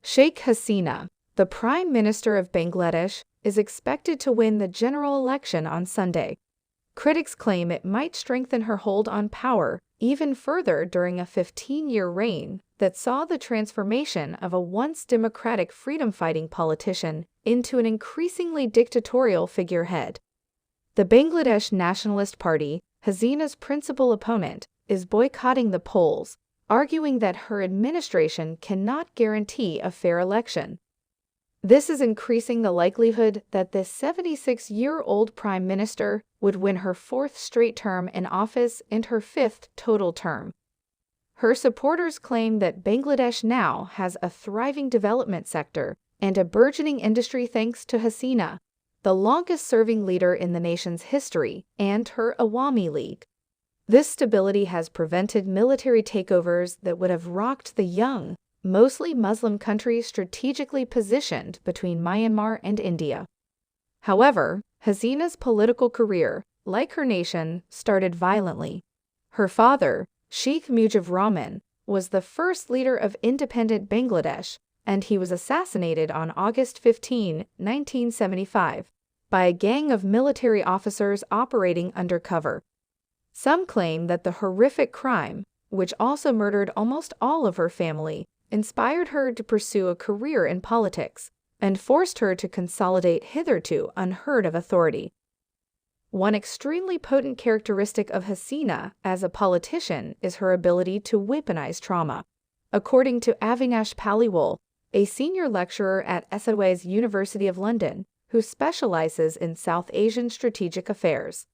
Sheikh Hasina, the Prime Minister of Bangladesh, is expected to win the general election on Sunday. Critics claim it might strengthen her hold on power even further during a 15-year reign that saw the transformation of a once democratic freedom-fighting politician into an increasingly dictatorial figurehead. The Bangladesh Nationalist Party, Hasina's principal opponent, is boycotting the polls, arguing that her administration cannot guarantee a fair election. This is increasing the likelihood that this 76-year-old prime minister would win her fourth straight term in office and her fifth total term. Her supporters claim that Bangladesh now has a thriving development sector and a burgeoning industry thanks to Hasina, the longest-serving leader in the nation's history, and her Awami League. This stability has prevented military takeovers that would have rocked the young, mostly Muslim country strategically positioned between Myanmar and India. However, Hasina's political career, like her nation, started violently. Her father, Sheikh Mujibur Rahman, was the first leader of independent Bangladesh, and he was assassinated on August 15, 1975, by a gang of military officers operating undercover. Some claim that the horrific crime, which also murdered almost all of her family, inspired her to pursue a career in politics and forced her to consolidate hitherto unheard-of authority. One extremely potent characteristic of Hasina as a politician is her ability to weaponize trauma. According to Avinash Paliwal, a senior lecturer at SOA's University of London, who specializes in South Asian strategic affairs.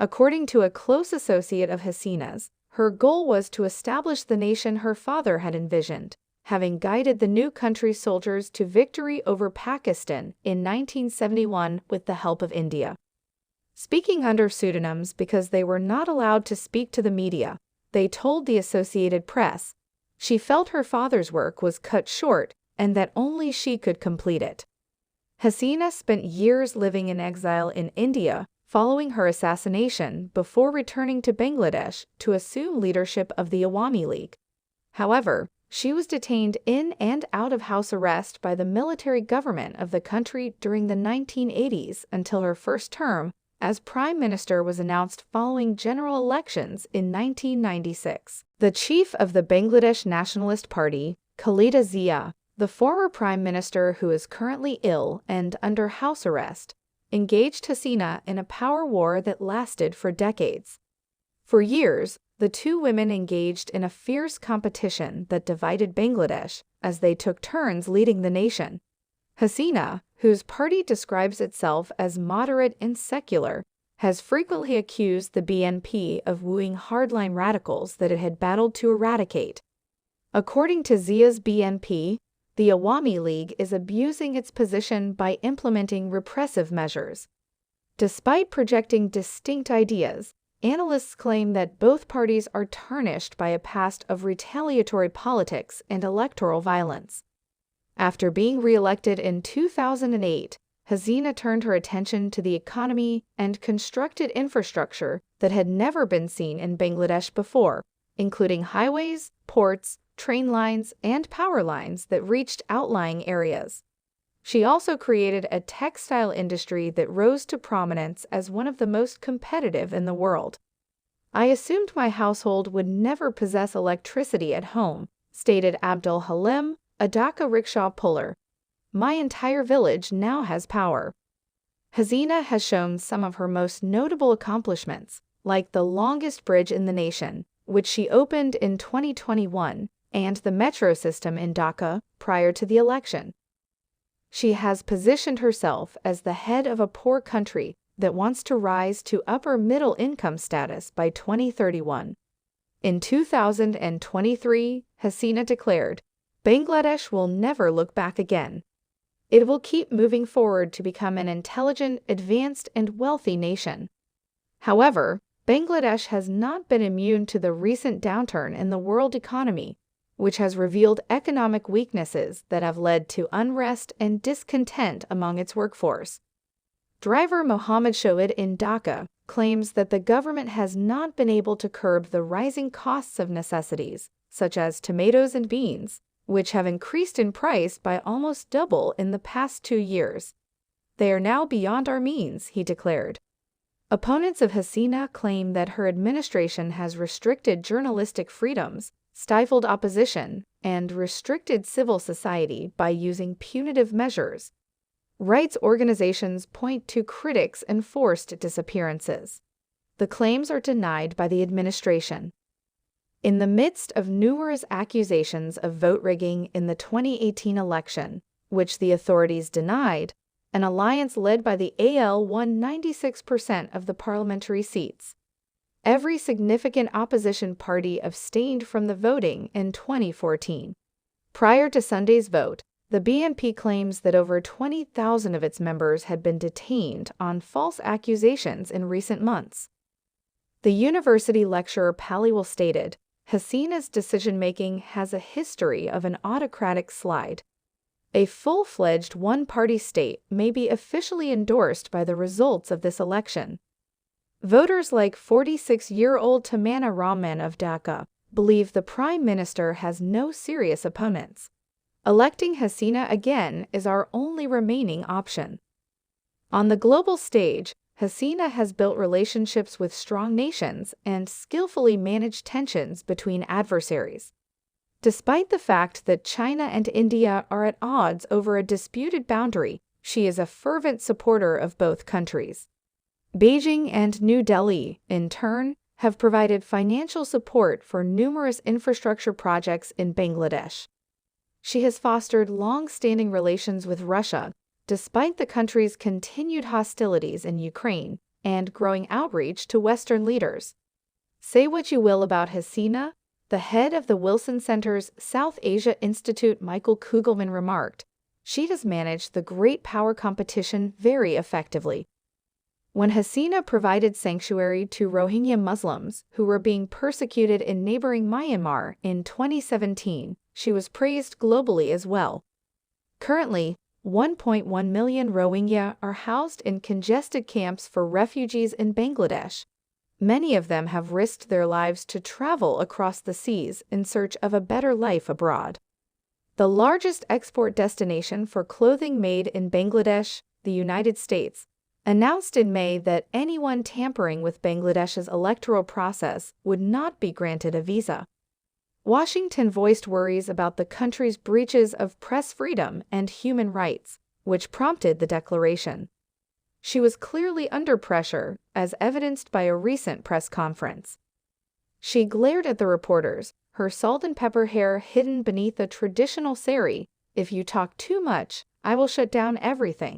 According to a close associate of Hasina's, her goal was to establish the nation her father had envisioned, having guided the new country's soldiers to victory over Pakistan in 1971 with the help of India. Speaking under pseudonyms because they were not allowed to speak to the media, they told the Associated Press she felt her father's work was cut short and that only she could complete it. Hasina spent years living in exile in India following her assassination before returning to Bangladesh to assume leadership of the Awami League. However, she was detained in and out of house arrest by the military government of the country during the 1980s until her first term as prime minister was announced following general elections in 1996. The chief of the Bangladesh Nationalist Party, Khaleda Zia, the former prime minister who is currently ill and under house arrest, engaged Hasina in a power war that lasted for decades. For years, the two women engaged in a fierce competition that divided Bangladesh as they took turns leading the nation. Hasina, whose party describes itself as moderate and secular, has frequently accused the BNP of wooing hardline radicals that it had battled to eradicate. According to Zia's BNP, the Awami League is abusing its position by implementing repressive measures. Despite projecting distinct ideas, analysts claim that both parties are tarnished by a past of retaliatory politics and electoral violence. After being re-elected in 2008, Hasina turned her attention to the economy and constructed infrastructure that had never been seen in Bangladesh before, including highways, ports, train lines, and power lines that reached outlying areas. She also created a textile industry that rose to prominence as one of the most competitive in the world. "I assumed my household would never possess electricity at home," stated Abdul Halim, a Dhaka rickshaw puller. "My entire village now has power." Hasina has shown some of her most notable accomplishments, like the longest bridge in the nation, which she opened in 2021, and the metro system in Dhaka prior to the election. She has positioned herself as the head of a poor country that wants to rise to upper middle income status by 2031. In 2023, Hasina declared, "Bangladesh will never look back again. It will keep moving forward to become an intelligent, advanced, and wealthy nation." However, Bangladesh has not been immune to the recent downturn in the world economy, which has revealed economic weaknesses that have led to unrest and discontent among its workforce. Driver Mohammed Shoaid in Dhaka claims that the government has not been able to curb the rising costs of necessities, such as tomatoes and beans, which have increased in price by almost double in the past 2 years. They are now beyond our means, he declared. Opponents of Hasina claim that her administration has restricted journalistic freedoms, stifled opposition, and restricted civil society by using punitive measures. Rights organizations point to critics and forced disappearances. The claims are denied by the administration. In the midst of numerous accusations of vote rigging in the 2018 election, which the authorities denied, an alliance led by the AL won 96% of the parliamentary seats. Every significant opposition party abstained from the voting in 2014. Prior to Sunday's vote, the BNP claims that over 20,000 of its members had been detained on false accusations in recent months. The university lecturer Paliwal stated, Hasina's decision-making has a history of an autocratic slide. A full-fledged one-party state may be officially endorsed by the results of this election. Voters like 46-year-old Tamanna Rahman of Dhaka believe the prime minister has no serious opponents. Electing Hasina again is our only remaining option. On the global stage, Hasina has built relationships with strong nations and skillfully managed tensions between adversaries. Despite the fact that China and India are at odds over a disputed boundary, she is a fervent supporter of both countries. Beijing and New Delhi, in turn, have provided financial support for numerous infrastructure projects in Bangladesh. She has fostered long-standing relations with Russia, despite the country's continued hostilities in Ukraine and growing outreach to Western leaders. Say what you will about Hasina, the head of the Wilson Center's South Asia Institute, Michael Kugelman, remarked, she has managed the great power competition very effectively. When Hasina provided sanctuary to Rohingya Muslims who were being persecuted in neighboring Myanmar in 2017, she was praised globally as well. Currently, 1.1 million Rohingya are housed in congested camps for refugees in Bangladesh. Many of them have risked their lives to travel across the seas in search of a better life abroad. The largest export destination for clothing made in Bangladesh, the United States, announced in May that anyone tampering with Bangladesh's electoral process would not be granted a visa. Washington voiced worries about the country's breaches of press freedom and human rights, which prompted the declaration. She was clearly under pressure, as evidenced by a recent press conference. She glared at the reporters, her salt and pepper hair hidden beneath a traditional sari. If you talk too much, I will shut down everything.